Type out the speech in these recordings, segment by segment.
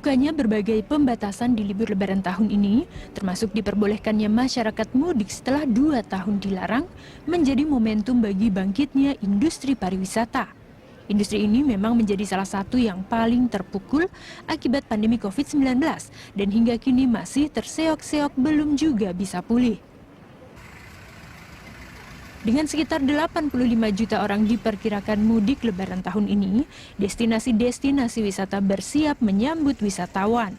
Dibukanya berbagai pembatasan di libur Lebaran tahun ini, termasuk diperbolehkannya masyarakat mudik setelah 2 tahun dilarang, menjadi momentum bagi bangkitnya industri pariwisata. Industri ini memang menjadi salah satu yang paling terpukul akibat pandemi COVID-19 dan hingga kini masih terseok-seok belum juga bisa pulih. Dengan sekitar 85 juta orang diperkirakan mudik Lebaran tahun ini, destinasi-destinasi wisata bersiap menyambut wisatawan.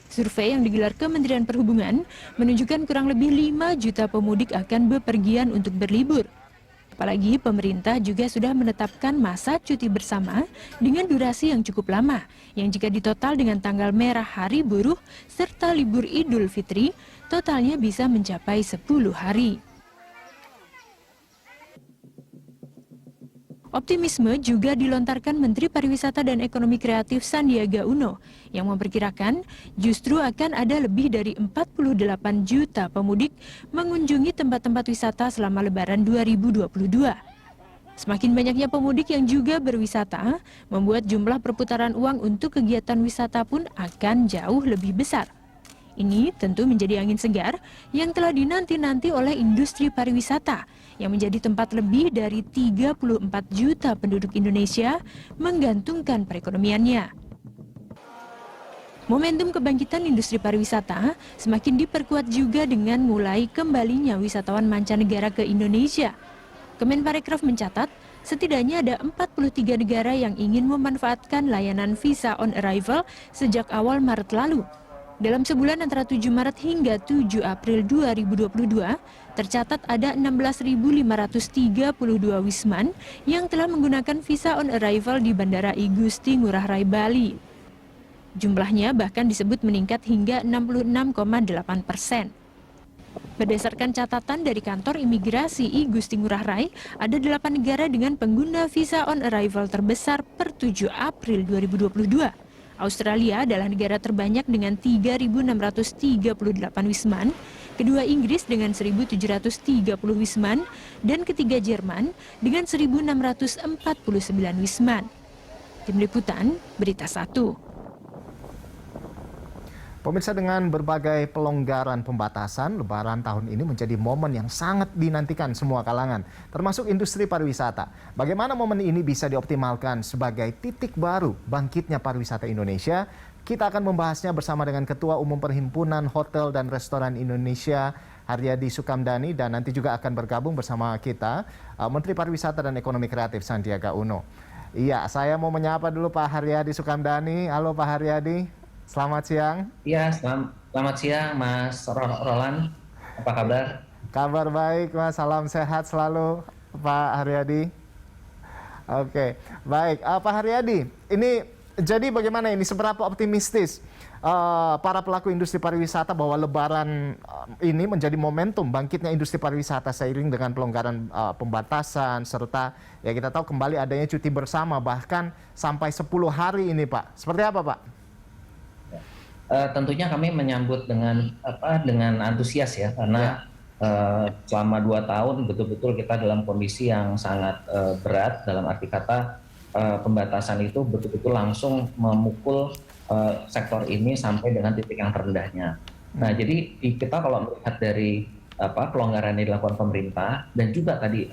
Survei yang digelar Kementerian Perhubungan menunjukkan kurang lebih 5 juta pemudik akan bepergian untuk berlibur. Apalagi pemerintah juga sudah menetapkan masa cuti bersama dengan durasi yang cukup lama, yang jika ditotal dengan tanggal merah Hari Buruh serta libur Idul Fitri, totalnya bisa mencapai 10 hari. Optimisme juga dilontarkan Menteri Pariwisata dan Ekonomi Kreatif Sandiaga Uno yang memperkirakan justru akan ada lebih dari 48 juta pemudik mengunjungi tempat-tempat wisata selama Lebaran 2022. Semakin banyaknya pemudik yang juga berwisata, membuat jumlah perputaran uang untuk kegiatan wisata pun akan jauh lebih besar. Ini tentu menjadi angin segar yang telah dinanti-nanti oleh industri pariwisata yang menjadi tempat lebih dari 34 juta penduduk Indonesia menggantungkan perekonomiannya. Momentum kebangkitan industri pariwisata semakin diperkuat juga dengan mulai kembalinya wisatawan mancanegara ke Indonesia. Kemenparekraf mencatat, setidaknya ada 43 negara yang ingin memanfaatkan layanan visa on arrival sejak awal Maret lalu. Dalam sebulan antara 7 Maret hingga 7 April 2022, tercatat ada 16.532 wisman yang telah menggunakan visa on arrival di Bandara I Gusti Ngurah Rai Bali. Jumlahnya bahkan disebut meningkat hingga 66,8%. Berdasarkan catatan dari kantor imigrasi I Gusti Ngurah Rai, ada 8 negara dengan pengguna visa on arrival terbesar per 7 April 2022. Australia adalah negara terbanyak dengan 3.638 wisman, kedua Inggris dengan 1.730 wisman, dan ketiga Jerman dengan 1.649 wisman. Tim Liputan, Berita 1. Pemirsa, dengan berbagai pelonggaran pembatasan, Lebaran tahun ini menjadi momen yang sangat dinantikan semua kalangan, termasuk industri pariwisata. Bagaimana momen ini bisa dioptimalkan sebagai titik baru bangkitnya pariwisata Indonesia? Kita akan membahasnya bersama dengan Ketua Umum Perhimpunan Hotel dan Restoran Indonesia, Haryadi Sukamdhani, dan nanti juga akan bergabung bersama kita Menteri Pariwisata dan Ekonomi Kreatif Sandiaga Uno. Iya, saya mau menyapa dulu Pak Haryadi Sukamdhani. Halo Pak Haryadi. Selamat siang. Iya, selamat siang Mas Roland. Apa kabar? Kabar baik Mas, salam sehat selalu Pak Haryadi. Oke, baik. Pak Haryadi, ini jadi bagaimana ini, seberapa optimistis para pelaku industri pariwisata bahwa Lebaran ini menjadi momentum bangkitnya industri pariwisata seiring dengan pelonggaran pembatasan serta ya kita tahu kembali adanya cuti bersama bahkan sampai 10 hari ini Pak. Seperti apa Pak? Tentunya kami menyambut dengan antusias ya, karena selama 2 tahun betul-betul kita dalam kondisi yang sangat berat, dalam arti kata pembatasan itu betul-betul langsung memukul sektor ini sampai dengan titik yang terendahnya. Nah, jadi kita kalau melihat dari pelonggaran yang dilakukan pemerintah dan juga tadi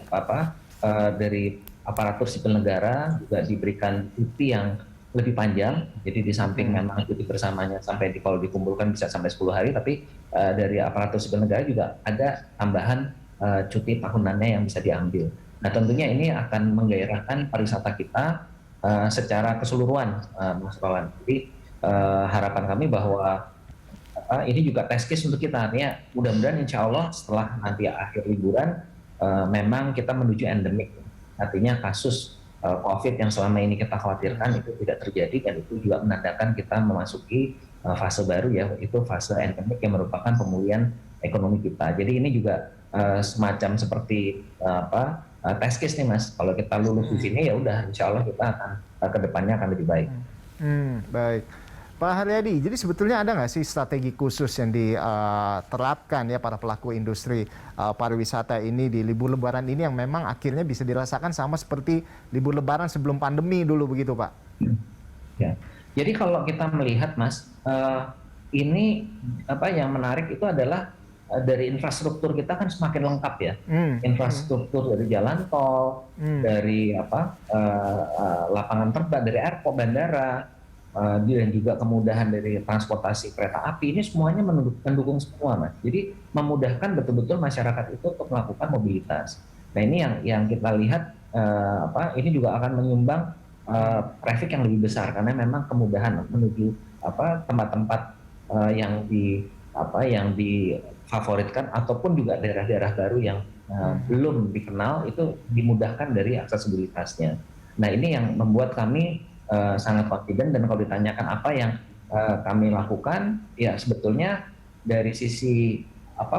dari aparatur sipil negara juga diberikan cuti yang lebih panjang, jadi di samping memang cuti bersamanya sampai kalau dikumpulkan bisa sampai 10 hari, tapi dari aparatur sipil negara juga ada tambahan cuti tahunannya yang bisa diambil. Nah, tentunya ini akan menggairahkan pariwisata kita secara keseluruhan, Mas Roland. Jadi harapan kami bahwa ini juga test case untuk kita, artinya mudah-mudahan insya Allah setelah nanti akhir liburan memang kita menuju endemik, artinya kasus COVID yang selama ini kita khawatirkan itu tidak terjadi, dan itu juga menandakan kita memasuki fase baru, ya, itu fase endemik yang merupakan pemulihan ekonomi kita. Jadi ini juga semacam seperti test case nih Mas. Kalau kita lulus di sini ya udah insya Allah kita akan kedepannya akan lebih baik. Baik. Pak Haryadi, jadi sebetulnya ada nggak sih strategi khusus yang diterapkan ya para pelaku industri pariwisata ini di libur Lebaran ini yang memang akhirnya bisa dirasakan sama seperti libur Lebaran sebelum pandemi dulu begitu Pak? Ya, Jadi kalau kita melihat, Mas, ini apa yang menarik itu adalah dari infrastruktur kita kan semakin lengkap ya. Infrastruktur dari jalan tol, dari apa lapangan terbang, dari airport, bandara, dan juga kemudahan dari transportasi kereta api, ini semuanya mendukung semua, Mas. Jadi memudahkan betul-betul masyarakat itu untuk melakukan mobilitas. Nah ini yang kita lihat ini juga akan menyumbang traffic yang lebih besar karena memang kemudahan menuju tempat-tempat yang difavoritkan ataupun juga daerah-daerah baru yang belum dikenal itu dimudahkan dari aksesibilitasnya. Nah ini yang membuat kami sangat confident, dan kalau ditanyakan apa yang kami lakukan, ya sebetulnya dari sisi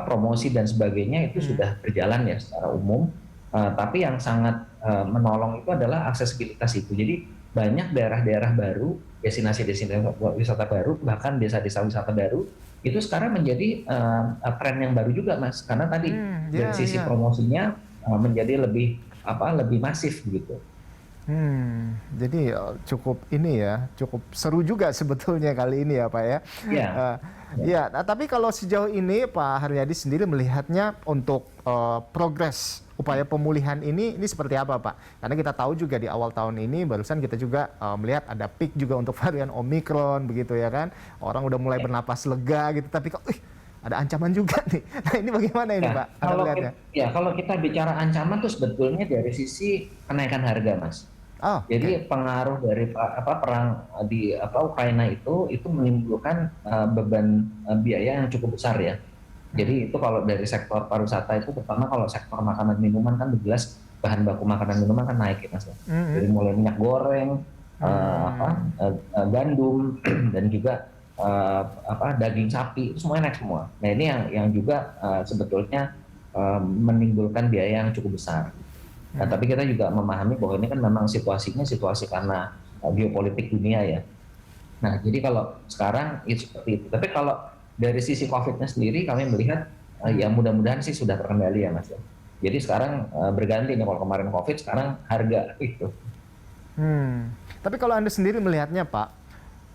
promosi dan sebagainya itu sudah berjalan ya secara umum. Tapi yang sangat menolong itu adalah aksesibilitas itu. Jadi banyak daerah-daerah baru, destinasi-destinasi wisata baru, bahkan desa-desa wisata baru, itu sekarang menjadi tren yang baru juga, Mas. Karena tadi dari sisi promosinya menjadi lebih masif gitu. Jadi cukup cukup seru juga sebetulnya kali ini ya Pak ya. Iya. Ya, tapi kalau sejauh ini Pak Haryadi sendiri melihatnya untuk progres upaya pemulihan ini seperti apa Pak? Karena kita tahu juga di awal tahun ini barusan kita juga melihat ada peak juga untuk varian Omicron begitu ya kan. Orang udah mulai bernapas lega gitu, tapi kok ada ancaman juga nih. Nah ini bagaimana ini Pak? Kalau kita bicara ancaman tuh sebetulnya dari sisi kenaikan harga, Mas. Jadi pengaruh dari perang di Ukraina itu menimbulkan beban biaya yang cukup besar ya. Jadi itu kalau dari sektor pariwisata itu, terutama kalau sektor makanan minuman kan jelas bahan baku makanan minuman kan naik ya Mas. Dari mulai minyak goreng, gandum dan juga daging sapi itu semuanya naik semua. Nah ini yang juga sebetulnya menimbulkan biaya yang cukup besar. Nah, tapi kita juga memahami bahwa ini kan memang situasi karena geopolitik dunia ya. Nah, jadi kalau sekarang itu seperti itu. Tapi kalau dari sisi COVID-nya sendiri kami melihat ya mudah-mudahan sih sudah terkendali ya Mas. Jadi sekarang berganti nih, kalau kemarin COVID sekarang harga itu. Tapi kalau Anda sendiri melihatnya Pak,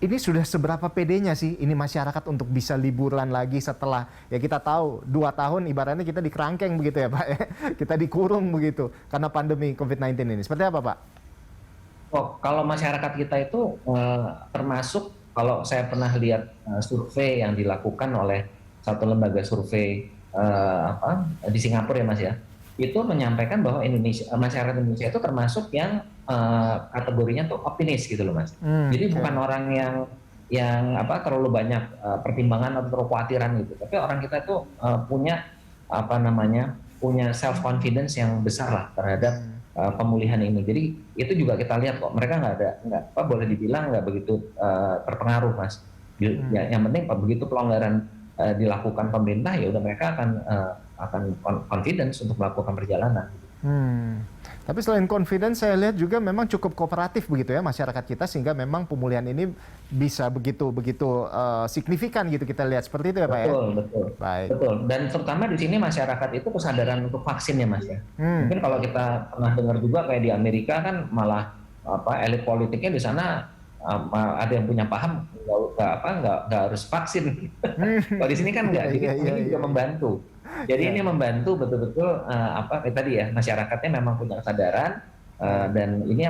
ini sudah seberapa pedenya sih ini masyarakat untuk bisa liburan lagi setelah ya kita tahu 2 tahun ibaratnya kita di kerangkeng begitu ya Pak ya. Kita dikurung begitu karena pandemi COVID-19 ini. Seperti apa Pak? Kalau masyarakat kita itu termasuk, kalau saya pernah lihat survei yang dilakukan oleh satu lembaga survei di Singapura ya Mas ya, itu menyampaikan bahwa masyarakat Indonesia itu termasuk yang kategorinya tuh optimis gitu loh Mas. Jadi bukan orang yang terlalu banyak pertimbangan atau terlalu kekhawatiran gitu. Tapi orang kita itu punya punya self confidence yang besar lah terhadap pemulihan ini. Jadi itu juga kita lihat kok, mereka nggak boleh dibilang nggak begitu terpengaruh Mas. Yang penting begitu pelonggaran dilakukan pemerintah, ya udah mereka akan confidence untuk melakukan perjalanan. Tapi selain confidence, saya lihat juga memang cukup kooperatif begitu ya masyarakat kita, sehingga memang pemulihan ini bisa begitu signifikan gitu kita lihat, seperti itu ya Pak ya? Betul. Baik. Betul. Dan terutama di sini masyarakat itu kesadaran untuk vaksin ya Mas ya. Mungkin kalau kita pernah dengar juga kayak di Amerika kan malah elit politiknya di sana ada yang punya paham nggak harus vaksin. Kalau di sini kan nggak, jadi ini juga membantu. Jadi ini membantu betul-betul tadi ya, masyarakatnya memang punya kesadaran, dan ini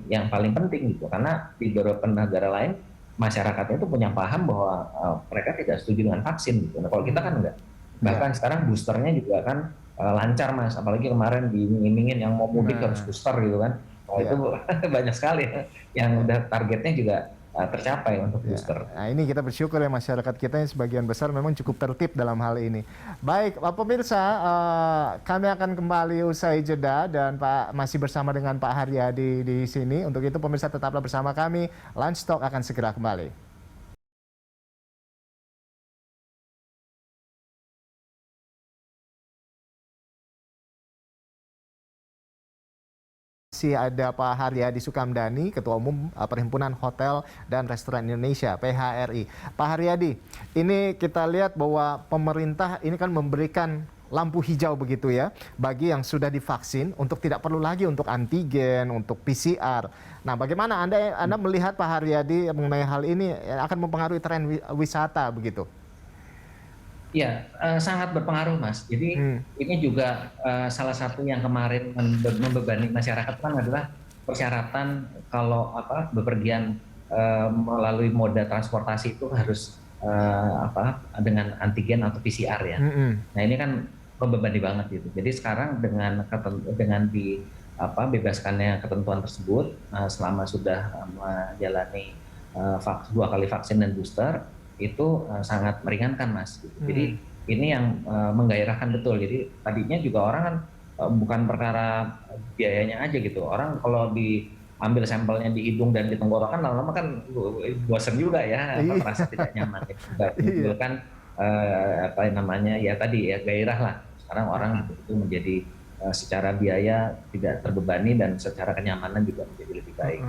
yang paling penting gitu, karena di beberapa negara lain masyarakatnya itu punya paham bahwa mereka tidak setuju dengan vaksin gitu. Nah, kalau kita kan enggak. Bahkan sekarang boosternya juga kan lancar Mas, apalagi kemarin diiming-imingin yang mau mudik harus booster gitu kan. Itu banyak sekali yang udah targetnya juga tercapai untuk booster. Nah ini kita bersyukur ya masyarakat kita yang sebagian besar memang cukup tertib dalam hal ini. Baik pemirsa, kami akan kembali usai jeda dan masih bersama dengan Pak Haryadi di sini. Untuk itu pemirsa tetaplah bersama kami, Lunch Talk akan segera kembali. Ada Pak Haryadi Sukamdhani, Ketua Umum Perhimpunan Hotel dan Restoran Indonesia, PHRI. Pak Haryadi, ini kita lihat bahwa pemerintah ini kan memberikan lampu hijau begitu ya bagi yang sudah divaksin untuk tidak perlu lagi untuk antigen, untuk PCR. Nah, bagaimana Anda melihat Pak Haryadi mengenai hal ini akan mempengaruhi tren wisata begitu? Ya, sangat berpengaruh, Mas. Jadi ini juga salah satu yang kemarin membebani masyarakat kan adalah persyaratan kalau bepergian melalui moda transportasi itu harus dengan antigen atau PCR ya. Nah, ini kan membebani banget gitu. Jadi sekarang dengan bebaskannya ketentuan tersebut selama sudah menjalani 2 kali vaksin dan booster itu sangat meringankan, Mas. Jadi ini yang menggairahkan betul. Jadi tadinya juga orang kan bukan perkara biayanya aja gitu. Orang kalau diambil sampelnya di hidung dan di tenggorokan lama-lama kan bosan juga ya, merasa tidak nyaman. Menimbulkan gairah lah. Sekarang orang itu menjadi secara biaya tidak terbebani dan secara kenyamanan juga menjadi lebih baik.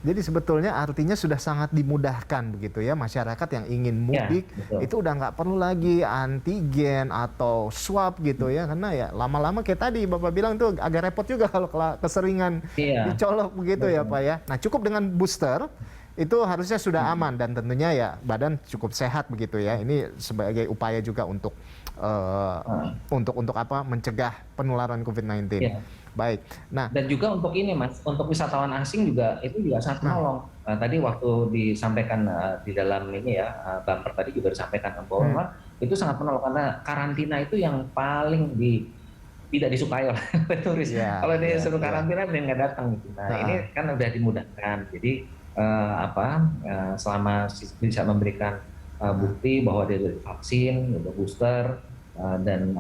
Jadi sebetulnya artinya sudah sangat dimudahkan begitu ya, masyarakat yang ingin mudik itu udah nggak perlu lagi antigen atau swab gitu ya, karena ya lama-lama kayak tadi Bapak bilang tuh agak repot juga kalau keseringan dicolok begitu ya Pak ya. Nah, cukup dengan booster itu harusnya sudah aman dan tentunya ya badan cukup sehat begitu ya. Ini sebagai upaya juga untuk mencegah penularan COVID-19. Baik. Nah, dan juga untuk ini, Mas, untuk wisatawan asing juga itu juga sangat menolong. Tadi waktu disampaikan di dalam ini ya, bumper tadi juga disampaikan bahwa itu sangat menolong karena karantina itu yang paling tidak disukai oleh turis. Kalau dia suruh karantina dia nggak datang gitu. Nah, ini kan udah dimudahkan. Jadi selama bisa memberikan bukti bahwa dia sudah divaksin, sudah booster dan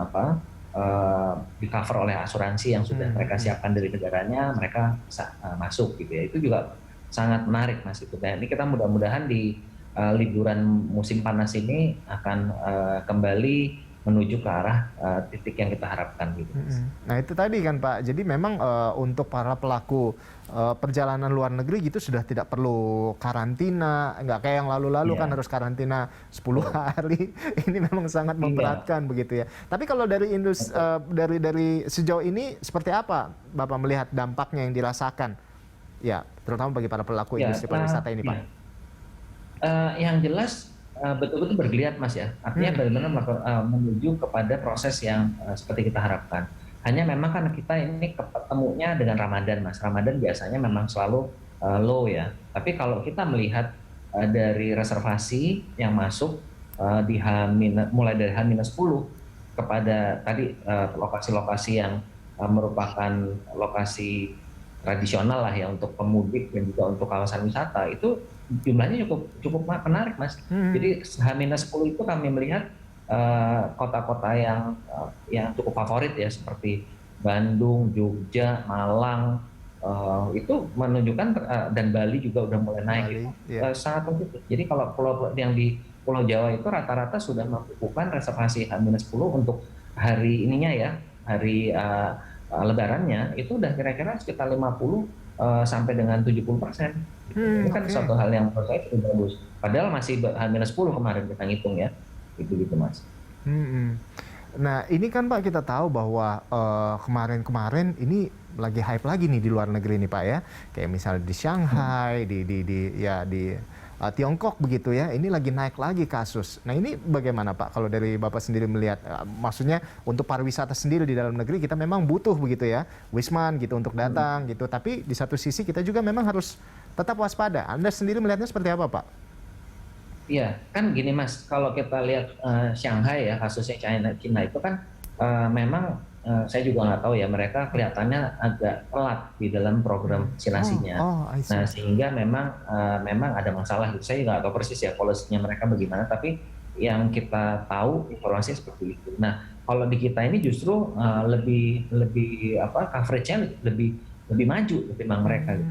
di cover oleh asuransi yang sudah mereka siapkan dari negaranya, mereka bisa masuk gitu ya. Itu juga sangat menarik, Mas, itu. Dan ini kita mudah-mudahan di liburan musim panas ini akan kembali menuju ke arah titik yang kita harapkan gitu. Nah, itu tadi kan Pak. Jadi memang untuk para pelaku perjalanan luar negeri gitu sudah tidak perlu karantina, nggak kayak yang lalu-lalu kan harus karantina 10 hari. Ini memang sangat memberatkan begitu ya. Tapi kalau dari dari sejauh ini seperti apa Bapak melihat dampaknya yang dirasakan? Ya, terutama bagi para pelaku industri pariwisata ini, Pak. Yang jelas betul-betul bergeliat, Mas ya. Artinya bagaimana menuju kepada proses yang seperti kita harapkan. Hanya memang kan kita ini ketemunya dengan Ramadan, Mas. Ramadan biasanya memang selalu low ya. Tapi kalau kita melihat dari reservasi yang masuk mulai dari H-10 kepada tadi lokasi-lokasi yang merupakan lokasi tradisional lah ya untuk pemudik dan juga untuk kawasan wisata, itu jumlahnya cukup menarik, Mas. Jadi H-10 itu kami melihat kota-kota yang cukup favorit ya, seperti Bandung, Jogja, Malang, itu menunjukkan dan Bali juga udah mulai naik gitu. Sangat positif. Jadi kalau pulau yang di Pulau Jawa itu rata-rata sudah melakukan reservasi H-10 untuk hari ininya ya, hari Lebarannya itu udah kira-kira sekitar 50 sampai dengan 70%. Ini kan suatu hal yang menurut saya cukup bagus. Padahal masih H-10 kemarin kita ngitung ya. Itu gitu, Mas. Nah, ini kan Pak kita tahu bahwa kemarin-kemarin ini lagi hype lagi nih di luar negeri nih Pak ya. Kayak misalnya di Shanghai, di Tiongkok begitu ya. Ini lagi naik lagi kasus. Nah, ini bagaimana Pak kalau dari Bapak sendiri melihat? Maksudnya untuk pariwisata sendiri di dalam negeri kita memang butuh begitu ya. Wisman gitu untuk datang gitu. Tapi di satu sisi kita juga memang harus tetap waspada. Anda sendiri melihatnya seperti apa Pak? Iya, kan gini Mas, kalau kita lihat Shanghai ya, kasusnya China itu kan memang saya juga nggak tahu ya, mereka kelihatannya agak telat di dalam program vaksinasinya. Nah, sehingga memang ada masalah. Saya nggak tahu persis ya polisinya mereka bagaimana, tapi yang kita tahu informasinya seperti itu. Nah, kalau di kita ini justru lebih coverage-nya lebih maju ketimbang mereka. Gitu.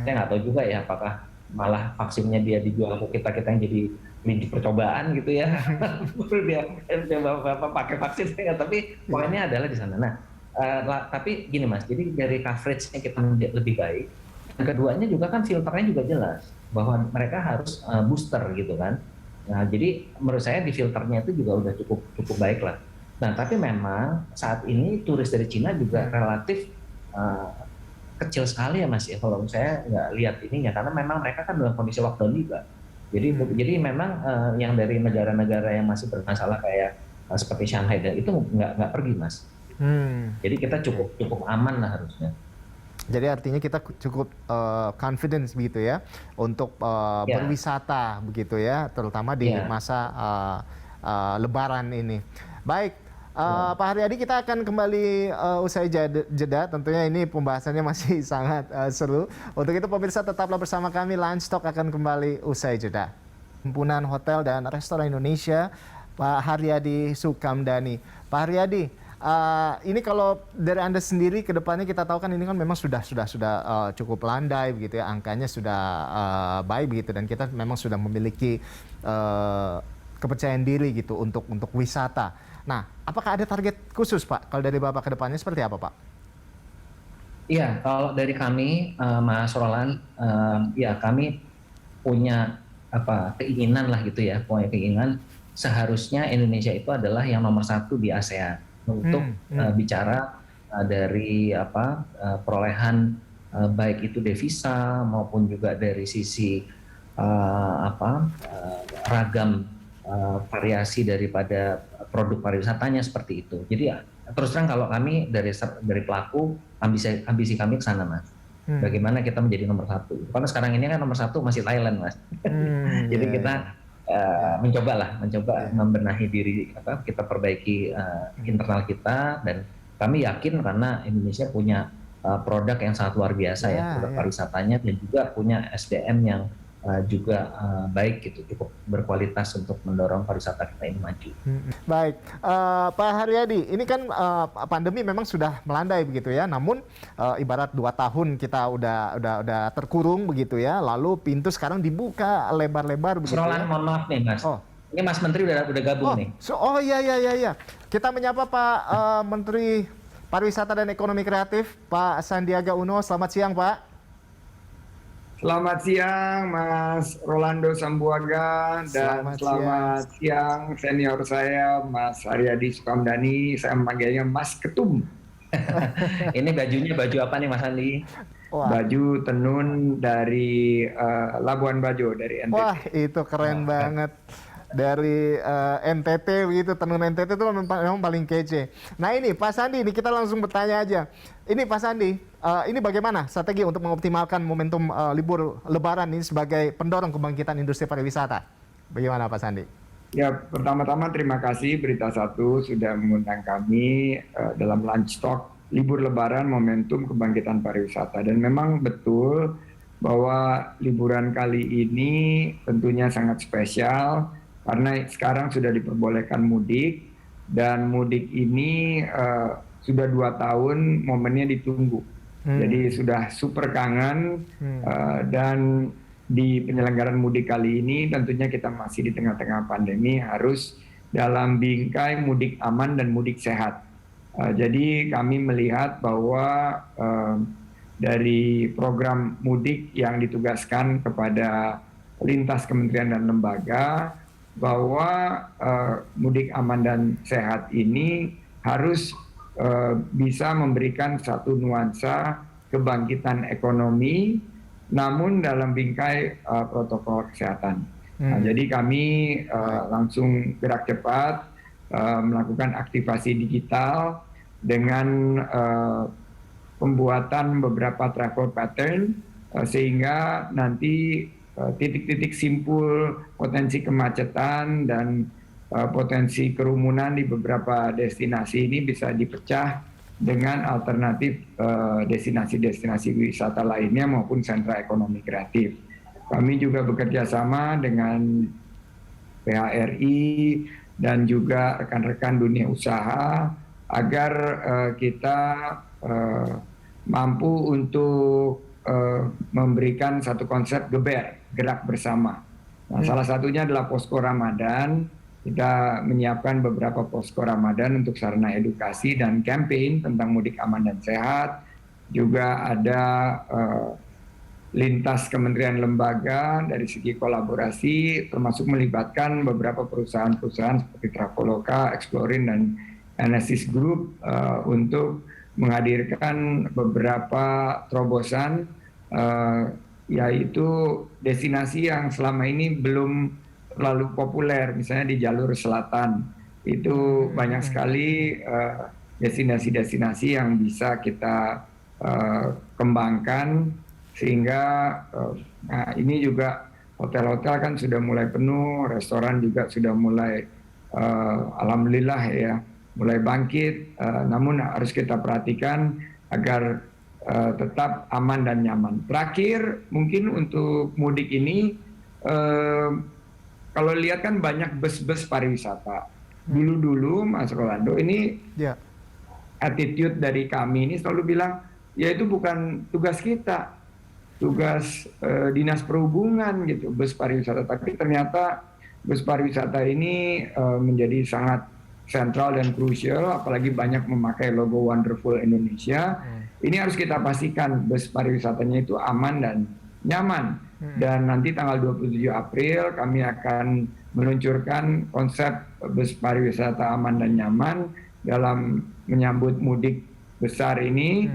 Saya nggak tahu juga ya apakah malah vaksinnya dia dijual ke kita yang jadi mini percobaan gitu ya. dia pakai vaksin tapi poinnya adalah di sana. Nah, tapi gini Mas, jadi dari coverage-nya kita lebih baik. Yang keduanya juga kan filternya juga jelas bahwa mereka harus booster gitu kan. Nah, jadi menurut saya di filternya itu juga udah cukup baik lah. Nah, tapi memang saat ini turis dari Cina juga relatif uh, kecil sekali ya Mas ya. Kalau saya nggak lihat ininya, karena memang mereka kan dalam kondisi lockdown juga. Jadi memang yang dari negara-negara yang masih bermasalah kayak seperti Shanghai dan itu nggak pergi Mas. Jadi kita cukup aman lah harusnya. Jadi artinya kita cukup confidence begitu ya untuk Ya, berwisata begitu ya, terutama di ya, masa Lebaran ini. Baik, ya. Pak Haryadi, kita akan kembali usai jeda. Tentunya ini pembahasannya masih sangat seru. Untuk itu pemirsa tetaplah bersama kami. Lunch Talk akan kembali usai jeda. Himpunan Hotel dan Restoran Indonesia, Pak Haryadi Sukamdhani. Pak Haryadi, ini kalau dari Anda sendiri ke depannya, kita tahu kan ini kan memang sudah cukup landai begitu ya, angkanya sudah baik begitu, dan kita memang sudah memiliki kepercayaan diri gitu untuk wisata. Nah, apakah ada target khusus Pak kalau dari Bapak ke depannya seperti apa Pak? Iya, kalau dari kami, Mas Roland, ya kami punya keinginan lah gitu ya, punya keinginan seharusnya Indonesia itu adalah yang nomor satu di ASEAN untuk bicara dari perolehan baik itu devisa maupun juga dari sisi ragam variasi daripada produk pariwisatanya seperti itu. Jadi ya terus terang kalau kami dari pelaku ambisi kami ke sana Mas. Bagaimana kita menjadi nomor satu? Karena sekarang ini kan nomor satu masih Thailand Mas. Jadi kita mencoba membenahi diri, kita perbaiki internal kita, dan kami yakin karena Indonesia punya produk yang sangat luar biasa ya, produk pariwisatanya, dan juga punya SDM yang juga baik gitu, cukup berkualitas untuk mendorong pariwisata kita ini maju. Baik, Pak Haryadi, ini kan pandemi memang sudah melandai begitu ya. Namun ibarat 2 tahun kita udah terkurung begitu ya. Lalu pintu sekarang dibuka lebar-lebar begitu. Roland, mohon maaf nih Mas. Oh. Ini Mas Menteri udah gabung nih. Iya. Kita menyapa Pak Menteri Pariwisata dan Ekonomi Kreatif, Pak Sandiaga Uno. Selamat siang Pak. Selamat siang Mas Rolando Sambuaga, dan selamat siang senior saya Mas Haryadi Sukamdhani. Saya memanggilnya Mas Ketum. Ini bajunya baju apa nih Mas Andi? Baju tenun dari Labuan Bajo, dari NTT. Wah, itu keren banget. Dari NTT begitu, tenun NTT itu memang paling kece. Nah ini Pak Sandi, ini kita langsung bertanya aja. Ini Pak Sandi, ini bagaimana strategi untuk mengoptimalkan momentum libur Lebaran ini sebagai pendorong kebangkitan industri pariwisata? Bagaimana Pak Sandi? Ya, pertama-tama terima kasih Berita Satu sudah mengundang kami dalam Lunch Talk libur Lebaran momentum kebangkitan pariwisata. Dan memang betul bahwa liburan kali ini tentunya sangat spesial karena sekarang sudah diperbolehkan mudik, dan mudik ini sudah 2 tahun momennya ditunggu. Jadi sudah super kangen, dan di penyelenggaraan mudik kali ini tentunya kita masih di tengah-tengah pandemi, harus dalam bingkai mudik aman dan mudik sehat. Jadi kami melihat bahwa dari program mudik yang ditugaskan kepada lintas kementerian dan lembaga, bahwa mudik aman dan sehat ini harus bisa memberikan satu nuansa kebangkitan ekonomi, namun dalam bingkai protokol kesehatan. Nah, jadi kami langsung gerak cepat melakukan aktivasi digital dengan pembuatan beberapa travel pattern, sehingga nanti titik-titik simpul potensi kemacetan dan potensi kerumunan di beberapa destinasi ini bisa dipecah dengan alternatif destinasi-destinasi wisata lainnya maupun sentra ekonomi kreatif. Kami juga bekerja sama dengan PHRI dan juga rekan-rekan dunia usaha agar kita mampu untuk memberikan satu konsep gerak bersama. Nah, salah satunya adalah posko Ramadan. Kita menyiapkan beberapa posko Ramadan untuk sarana edukasi dan campaign tentang mudik aman dan sehat. Juga ada lintas kementerian lembaga dari segi kolaborasi, termasuk melibatkan beberapa perusahaan-perusahaan seperti Traveloka, Explorin, dan Enesis Group untuk menghadirkan beberapa terobosan, yaitu destinasi yang selama ini belum terlalu populer, misalnya di jalur selatan. Itu banyak sekali destinasi-destinasi yang bisa kita kembangkan, sehingga nah ini juga hotel-hotel kan sudah mulai penuh, restoran juga sudah mulai alhamdulillah ya mulai bangkit, namun harus kita perhatikan agar tetap aman dan nyaman. Terakhir mungkin untuk mudik ini, kalau lihat kan banyak bus-bus pariwisata. Dulu Mas Rolando, ini attitude dari kami ini selalu bilang, ya itu bukan tugas kita, tugas dinas perhubungan gitu, bus pariwisata. Tapi ternyata bus pariwisata ini menjadi sangat sentral dan krusial, apalagi banyak memakai logo Wonderful Indonesia. Ini harus kita pastikan bus pariwisatanya itu aman dan nyaman. Dan nanti tanggal 27 April kami akan meluncurkan konsep bus pariwisata aman dan nyaman dalam menyambut mudik besar ini,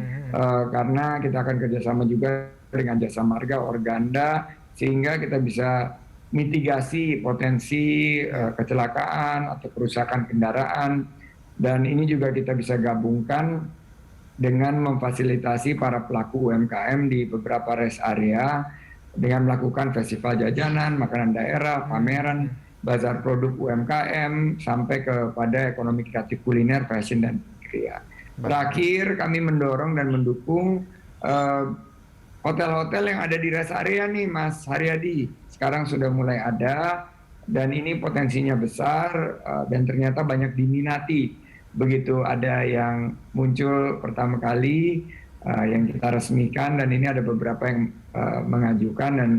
karena kita akan kerjasama juga dengan Jasa Marga, Organda, sehingga kita bisa mitigasi potensi kecelakaan atau kerusakan kendaraan. Dan ini juga kita bisa gabungkan dengan memfasilitasi para pelaku UMKM di beberapa rest area dengan melakukan festival jajanan, makanan daerah, pameran, bazar produk UMKM, sampai kepada ekonomi kreatif kuliner, fashion, dan kria. Terakhir, kami mendorong dan mendukung hotel-hotel yang ada di rest area nih, Mas Haryadi. Sekarang sudah mulai ada, dan ini potensinya besar, dan ternyata banyak diminati. Begitu ada yang muncul pertama kali, yang kita resmikan, dan ini ada beberapa yang mengajukan, dan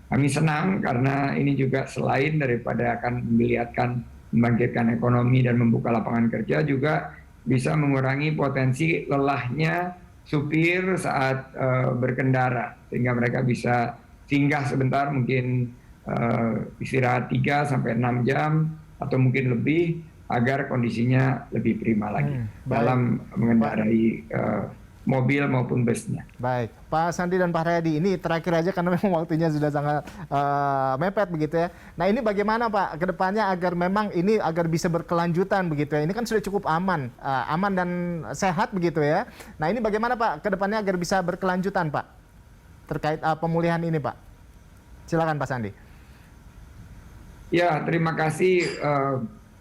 kami senang karena ini juga selain daripada akan menggeliatkan, membangkitkan ekonomi dan membuka lapangan kerja, juga bisa mengurangi potensi lelahnya supir saat berkendara, sehingga mereka bisa singgah sebentar, mungkin istirahat 3-6 jam atau mungkin lebih, agar kondisinya lebih prima lagi dalam mengendarai mobil maupun busnya. Baik, Pak Sandi dan Pak Haryadi, ini terakhir aja karena memang waktunya sudah sangat mepet begitu ya. Nah ini bagaimana Pak ke depannya agar memang ini agar bisa berkelanjutan begitu ya. Ini kan sudah cukup aman dan sehat begitu ya. Nah ini bagaimana Pak ke depannya agar bisa berkelanjutan Pak terkait pemulihan ini Pak. Silakan Pak Sandi. Ya, terima kasih.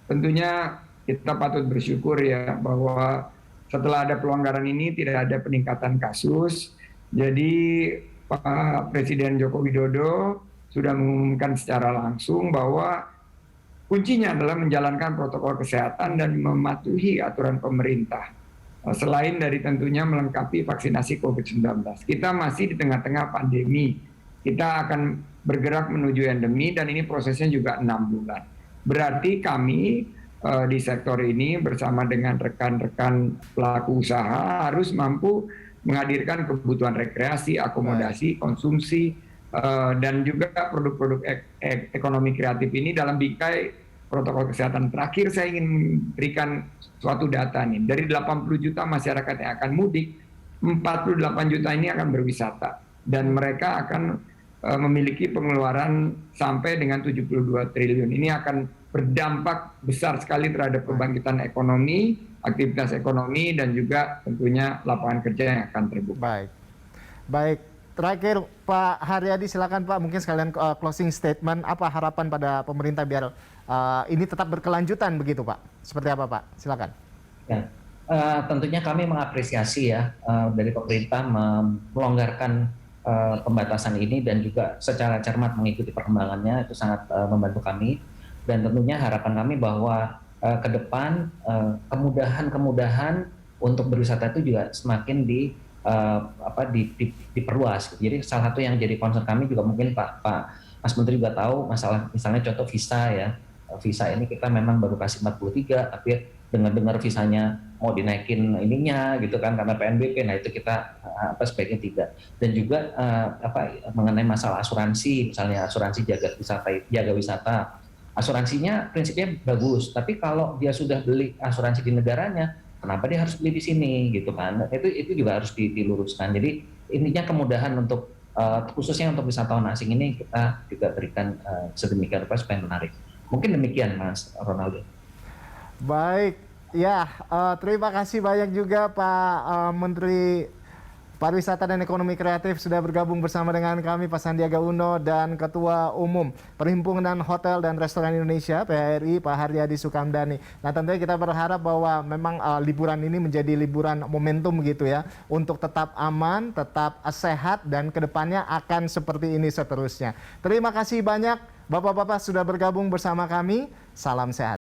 Tentunya kita patut bersyukur ya bahwa setelah ada pelonggaran ini tidak ada peningkatan kasus. Jadi Pak Presiden Joko Widodo sudah mengumumkan secara langsung bahwa kuncinya adalah menjalankan protokol kesehatan dan mematuhi aturan pemerintah. Selain dari tentunya melengkapi vaksinasi COVID-19. Kita masih di tengah-tengah pandemi. Kita akan bergerak menuju endemi, dan ini prosesnya juga 6 bulan. Berarti kami di sektor ini bersama dengan rekan-rekan pelaku usaha harus mampu menghadirkan kebutuhan rekreasi, akomodasi, konsumsi, dan juga produk-produk ekonomi kreatif ini dalam bingkai protokol kesehatan. Terakhir saya ingin memberikan suatu data nih, dari 80 juta masyarakat yang akan mudik, 48 juta ini akan berwisata, dan mereka akan memiliki pengeluaran sampai dengan 72 triliun. Ini akan berdampak besar sekali terhadap kebangkitan ekonomi, aktivitas ekonomi, dan juga tentunya lapangan kerja yang akan terbuka. Baik. Terakhir Pak Haryadi, silakan Pak, mungkin sekalian closing statement, apa harapan pada pemerintah biar ini tetap berkelanjutan begitu Pak? Seperti apa Pak? Silakan. Ya, tentunya kami mengapresiasi ya dari pemerintah melonggarkan pembatasan ini, dan juga secara cermat mengikuti perkembangannya, itu sangat membantu kami. Dan tentunya harapan kami bahwa ke depan kemudahan untuk berwisata itu juga semakin diperluas. Jadi salah satu yang jadi concern kami juga, mungkin Pak Mas Menteri juga tahu masalah misalnya contoh visa ya. Visa ini kita memang baru kasih 43, tapi dengar visanya mau dinaikin ininya gitu kan karena PNBP. Nah itu kita sebaiknya tidak. Dan juga mengenai masalah asuransi, misalnya asuransi jaga wisata asuransinya prinsipnya bagus, tapi kalau dia sudah beli asuransi di negaranya, kenapa dia harus beli di sini gitu kan? Itu juga harus diluruskan. Jadi intinya kemudahan untuk khususnya untuk wisatawan asing ini kita juga berikan sedemikian rupa supaya menarik. Mungkin demikian Mas Ronaldo. Baik, ya terima kasih banyak juga Pak Menteri Pariwisata dan Ekonomi Kreatif sudah bergabung bersama dengan kami, Pak Sandiaga Uno, dan Ketua Umum Perhimpunan Hotel dan Restoran Indonesia (PHRI) Pak Haryadi Sukamdhani. Nah, tentunya kita berharap bahwa memang liburan ini menjadi liburan momentum gitu ya, untuk tetap aman, tetap sehat, dan kedepannya akan seperti ini seterusnya. Terima kasih banyak Bapak-bapak sudah bergabung bersama kami. Salam sehat.